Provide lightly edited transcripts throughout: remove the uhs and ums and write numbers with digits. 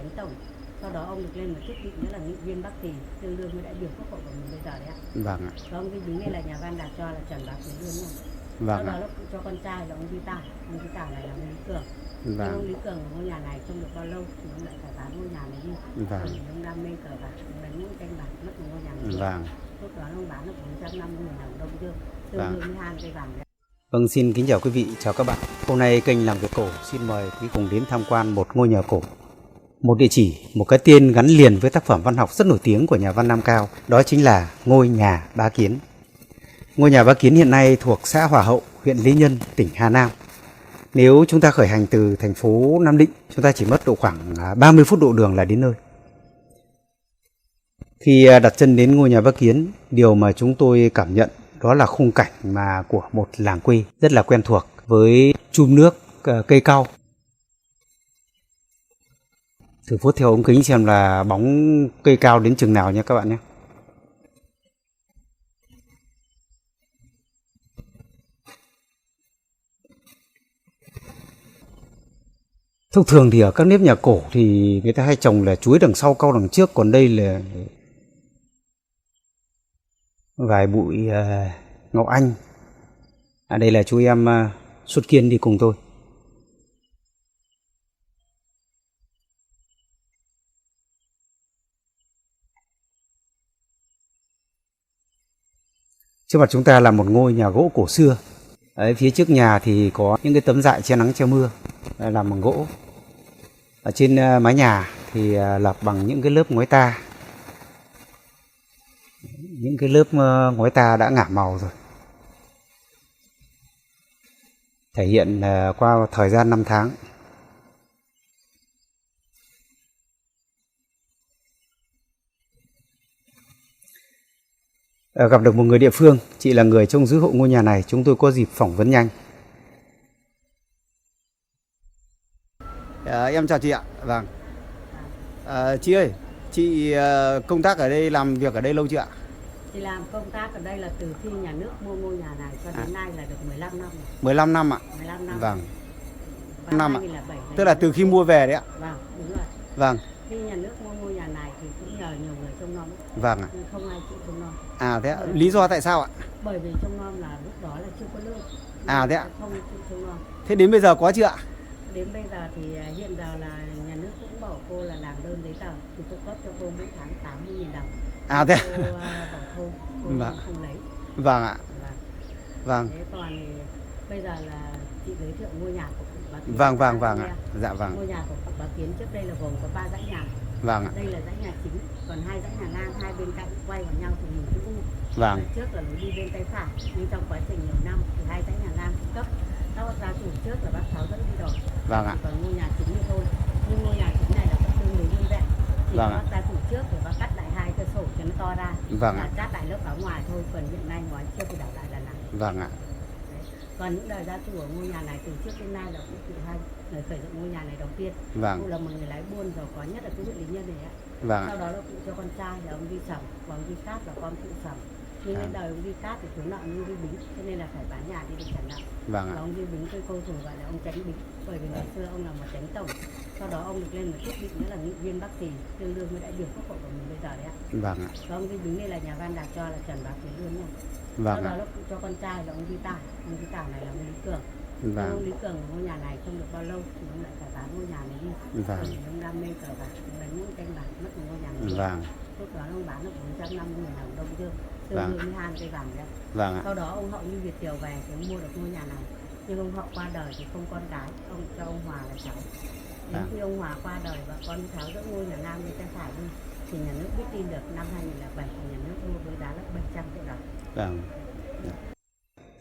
chánh tổng. Sau đó ông được lên một chức vị nữa là nghị viên Bắc Kỳ, tương đương với đại biểu Quốc hội của mình bây giờ đấy ạ. Vâng ạ. Và ông Vinh Bính này là nhà văn đặt cho là Trần Bá Quý luôn luôn. Vâng Sau đó ạ. là cho con trai là ông Duy Tải. Ông Duy Tải này là ông Lý Cường. Nhưng Vâng. ông Lý Cường ở ngôi nhà này không được bao lâu thì ông lại phải bán ngôi nhà này đi. Vâng. Ông đam mê cờ bạc, ông đánh những canh bạc mất một ngôi nhà này. Vâng. Lúc đó ông bán được 450.000 đồng Đông Dương, tương Vâng. đương với 2 cây vàng đấy. Vâng, xin kính chào quý vị, chào các bạn. Hôm nay kênh Làm Việc Cổ xin mời quý cùng đến tham quan một ngôi nhà cổ. Một địa chỉ, một cái tên gắn liền với tác phẩm văn học rất nổi tiếng của nhà văn Nam Cao, đó chính là ngôi nhà Bá Kiến. Ngôi nhà Bá Kiến hiện nay thuộc xã Hòa Hậu, huyện Lý Nhân, tỉnh Hà Nam. Nếu chúng ta khởi hành từ thành phố Nam Định, chúng ta chỉ mất độ khoảng 30 phút độ đường là đến nơi. Khi đặt chân đến ngôi nhà Bá Kiến, điều mà chúng tôi cảm nhận đó là khung cảnh mà của một làng quê rất là quen thuộc với chum nước, cây cau. Thử phốt theo ống kính xem là bóng cây cao đến chừng nào nha các bạn nhé. Thông thường thì ở các nếp nhà cổ thì người ta hay trồng là chuối đằng sau cau đằng trước, còn đây là vài bụi ngọc anh. Đây là chú em Xuất Kiên đi cùng tôi. Trước mặt chúng ta là một ngôi nhà gỗ cổ xưa. Ở phía trước nhà thì có những cái tấm dại che nắng che mưa làm bằng gỗ. Ở trên mái nhà thì lợp bằng những cái lớp ngói ta. Những cái lớp ngói ta đã ngả màu rồi, thể hiện qua thời gian năm tháng. Gặp được một người địa phương, chị là người trông giữ hộ ngôi nhà này, chúng tôi có dịp phỏng vấn nhanh. Em chào chị ạ. Vâng. Chị ơi, chị công tác ở đây, làm việc ở đây lâu chưa ạ? Chị làm công tác ở đây là từ khi nhà nước mua ngôi nhà này cho đến nay là được 15 năm rồi. 15 năm ạ? 15 năm. Vâng. Và Năm ạ. 2007 Tức là từ khi mua về đấy ạ? Vâng, đúng rồi. Vâng. Khi nhà nước mua ngôi nhà này thì cũng nhờ nhiều người trông nom. Vâng ạ. Nhưng không ai chịu trông nom. À thế ạ. Lý do tại sao ạ? Bởi vì trông nom là lúc đó là chưa có lương. À thế ạ. Không chịu trông nom. Thế đến bây giờ có chưa ạ? Đến bây giờ thì hiện giờ là nhà nước cũng bảo cô là làm đơn giấy tờ thì cô cấp cho cô mỗi tháng 80.000 đồng. À thế ạ. Cô bảo thôi, cô Vâng. không lấy. Vâng ạ. Vâng. Thế còn thì bây giờ là chị giới thiệu ngôi nhà của cụ Bá Kiến. Vâng ạ. Dạ vâng. Ngôi nhà của cụ Bá Kiến trước đây là gồm có 3 dãy nhà. Vâng ạ. Đây là dãy nhà chính, còn 2 dãy nhà ngang, hai bên cạnh quay vào nhau thì nhìn chữ U. Vâng. Trước là lối đi bên tay phải, nhưng trong quá trình nhiều năm thì 2 dãy nhà ngang cung cấp. Các gia chủ trước là bác Tháo dẫn đi rồi. Vâng ạ. Còn ngôi nhà chính thì thôi. Nhưng ngôi nhà chính này là vẫn tương đối nguyên vẹn. Chỉ Vâng có bác gia chủ trước thì bác cắt lại 2 cái sổ cho nó to ra. Vâng ạ. Cắt lại lớp áo ngoài thôi, còn hiện nay ngoài chưa thì đảo lại là nặng. Vâng ạ. Còn những đời gia chủ ở ngôi nhà này từ trước đến nay là cũng cụ hai người khởi dựng ngôi nhà này đầu tiên. Vâng. Cụ là một người lái buôn giàu có nhất ở cái huyện Lý Nhân này ạ. Vâng. Sau đó là cụ cho con trai là ông Duy Sầm và ông Duy Cát là con cụ Sầm. Nhưng đến đời ông Duy Cát thì thiếu nợ như Duy Bính, cho nên là phải bán nhà đi để trả nợ. Vâng ạ. Và ông Duy Bính tôi cô thường gọi là ông Chánh Bính, bởi vì ngày xưa ông là một chánh tổng. Sau đó ông được lên một chức vị nữa là nghị viên Bắc Kỳ, tương đương với đại biểu Quốc hội của mình bây giờ đấy ạ. Vâng ạ. Và ông Duy Bính này là nhà văn đặt cho là Trần Bá Quý luôn nha. Vâng. Sau đó là cụ cho con trai là ông Duy Tải. Ông Duy Tải này là ông Lý Cường. Vâng. Ông Lý Cường ở ngôi nhà này không được bao lâu thì ông lại phải bán ngôi nhà này đi. Vâng. Ông đam mê cờ bạc, ông đánh những canh bạc mất một ngôi nhà này. Vâng. Lúc đó ông bán được 450.000 đồng Đông Dương, tương Vâng. đương với 2 cây vàng đấy. Vâng ạ. Sau đó ông Hậu như Việt Kiều về thì ông mua được ngôi nhà này. Nhưng ông Hậu qua đời thì không con cái, ông cho ông Hòa là cháu. Đến khi ông Hòa qua đời và con Tháo dẫn ngôi nhà Nam bên tay phải đi thì nhà nước biết tin được năm 2007 thì nhà nước mua với giá là 700 triệu đồng. Vâng.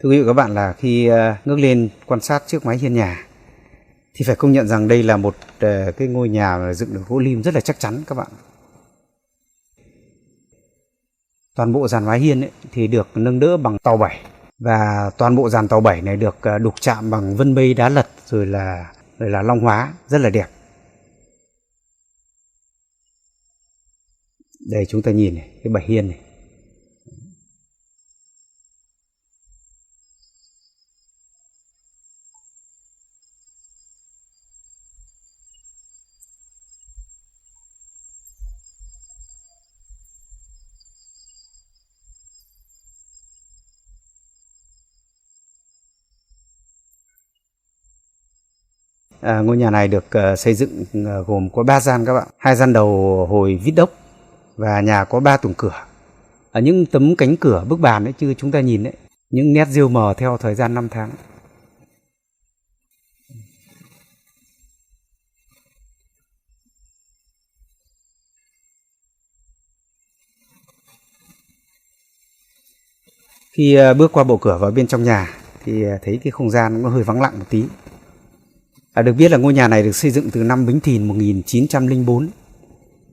Thưa quý vị và các bạn, là khi ngước lên quan sát trước mái hiên nhà thì phải công nhận rằng đây là một cái ngôi nhà dựng được gỗ lim rất là chắc chắn các bạn. Toàn bộ dàn mái hiên ấy thì được nâng đỡ bằng tàu 7, và toàn bộ dàn tàu 7 này được đục chạm bằng vân mây đá lật rồi là long hóa, rất là đẹp. Đây chúng ta nhìn này, cái bậc hiên này. Ngôi nhà này được xây dựng gồm có 3 gian các bạn. 2 gian đầu hồi vít ốc và nhà có 3 tùng cửa. Ở những tấm cánh cửa bức bàn ấy, chứ chúng ta nhìn đấy, những nét rêu mờ theo thời gian năm tháng. Khi bước qua bộ cửa vào bên trong nhà thì thấy cái không gian nó hơi vắng lặng một tí. Được biết là ngôi nhà này được xây dựng từ năm Bính Thìn 1904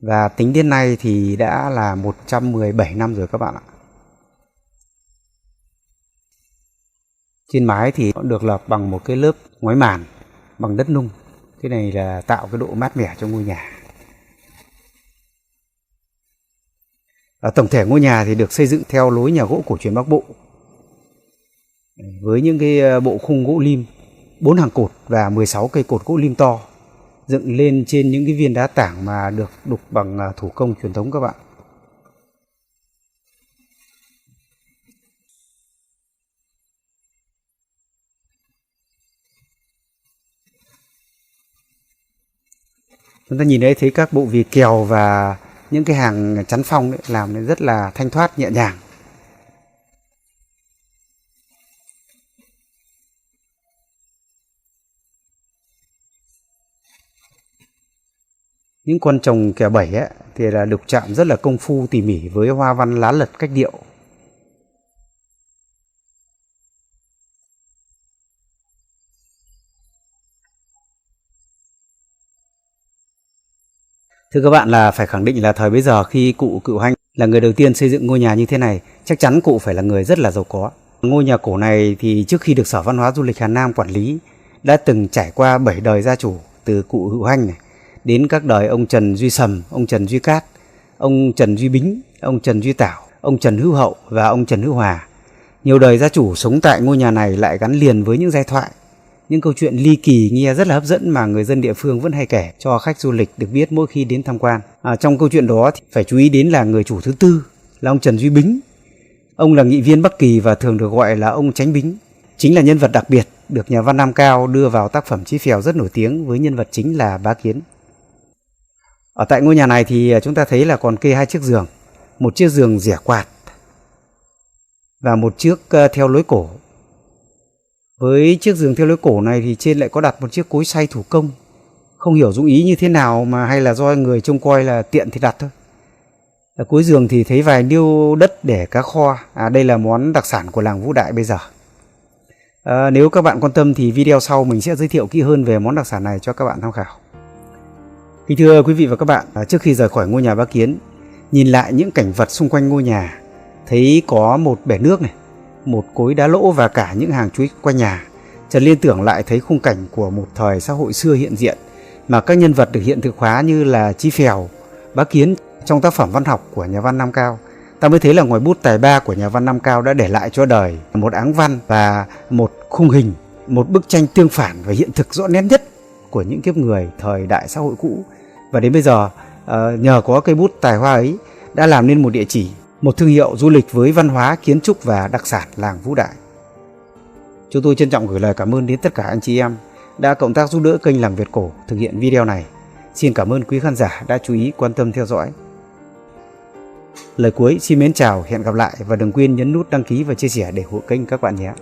và tính đến nay thì đã là 117 năm rồi các bạn ạ. Trên mái thì nó được lợp bằng một cái lớp ngói màn bằng đất nung. Cái này là tạo cái độ mát mẻ cho ngôi nhà. Tổng thể ngôi nhà thì được xây dựng theo lối nhà gỗ cổ truyền Bắc Bộ với những cái bộ khung gỗ lim, 4 hàng cột và 16 cây cột gỗ lim to dựng lên trên những cái viên đá tảng mà được đục bằng thủ công truyền thống các bạn. Chúng ta nhìn thấy các bộ vì kèo và những cái hàng chắn phong đấy, làm nên rất là thanh thoát nhẹ nhàng. Những con trồng kẻ bẩy ấy, thì là được chạm rất là công phu tỉ mỉ với hoa văn lá lật cách điệu. Thưa các bạn, là phải khẳng định là thời bấy giờ khi cụ Cựu Hanh là người đầu tiên xây dựng ngôi nhà như thế này, chắc chắn cụ phải là người rất là giàu có. Ngôi nhà cổ này thì trước khi được Sở Văn hóa Du lịch Hà Nam quản lý đã từng trải qua 7 đời gia chủ, từ cụ Cựu Hanh này đến các đời ông Trần Duy Sầm, ông Trần Duy Cát, ông Trần Duy Bính, ông Trần Duy Tảo, ông Trần Hữu Hậu và ông Trần Hữu Hòa. Nhiều đời gia chủ sống tại ngôi nhà này lại gắn liền với những giai thoại, những câu chuyện ly kỳ nghe rất là hấp dẫn mà người dân địa phương vẫn hay kể cho khách du lịch được biết mỗi khi đến tham quan. Trong câu chuyện đó thì phải chú ý đến là người chủ thứ tư là ông Trần Duy Bính. Ông là nghị viên Bắc Kỳ và thường được gọi là ông Chánh Bính. Chính là nhân vật đặc biệt được nhà văn Nam Cao đưa vào tác phẩm Chí Phèo rất nổi tiếng với nhân vật chính là Bá Kiến. Ở tại ngôi nhà này thì chúng ta thấy là còn kê 2 chiếc giường, một chiếc giường rẻ quạt và một chiếc theo lối cổ. Với chiếc giường theo lối cổ này thì trên lại có đặt một chiếc cối xay thủ công. Không hiểu dụng ý như thế nào mà hay là do người trông coi là tiện thì đặt thôi. Ở cuối giường thì thấy vài niêu đất để cá kho. Đây là món đặc sản của làng Vũ Đại bây giờ. Nếu các bạn quan tâm thì video sau mình sẽ giới thiệu kỹ hơn về món đặc sản này cho các bạn tham khảo. Kính thưa quý vị và các bạn, trước khi rời khỏi ngôi nhà Bá Kiến, nhìn lại những cảnh vật xung quanh ngôi nhà, thấy có một bể nước này, một cối đá lỗ và cả những hàng chuối quanh nhà, Trần liên tưởng lại thấy khung cảnh của một thời xã hội xưa hiện diện mà các nhân vật được hiện thực hóa như là Chí Phèo, Bá Kiến trong tác phẩm văn học của nhà văn Nam Cao. Ta mới thấy là ngòi bút tài ba của nhà văn Nam Cao đã để lại cho đời một áng văn và một khung hình, một bức tranh tương phản và hiện thực rõ nét nhất của những kiếp người thời đại xã hội cũ. Và đến bây giờ, nhờ có cây bút tài hoa ấy đã làm nên một địa chỉ, một thương hiệu du lịch với văn hóa, kiến trúc và đặc sản làng Vũ Đại. Chúng tôi trân trọng gửi lời cảm ơn đến tất cả anh chị em đã cộng tác giúp đỡ kênh Làng Việt Cổ thực hiện video này. Xin cảm ơn quý khán giả đã chú ý quan tâm theo dõi. Lời cuối xin mến chào, hẹn gặp lại và đừng quên nhấn nút đăng ký và chia sẻ để ủng hộ kênh các bạn nhé.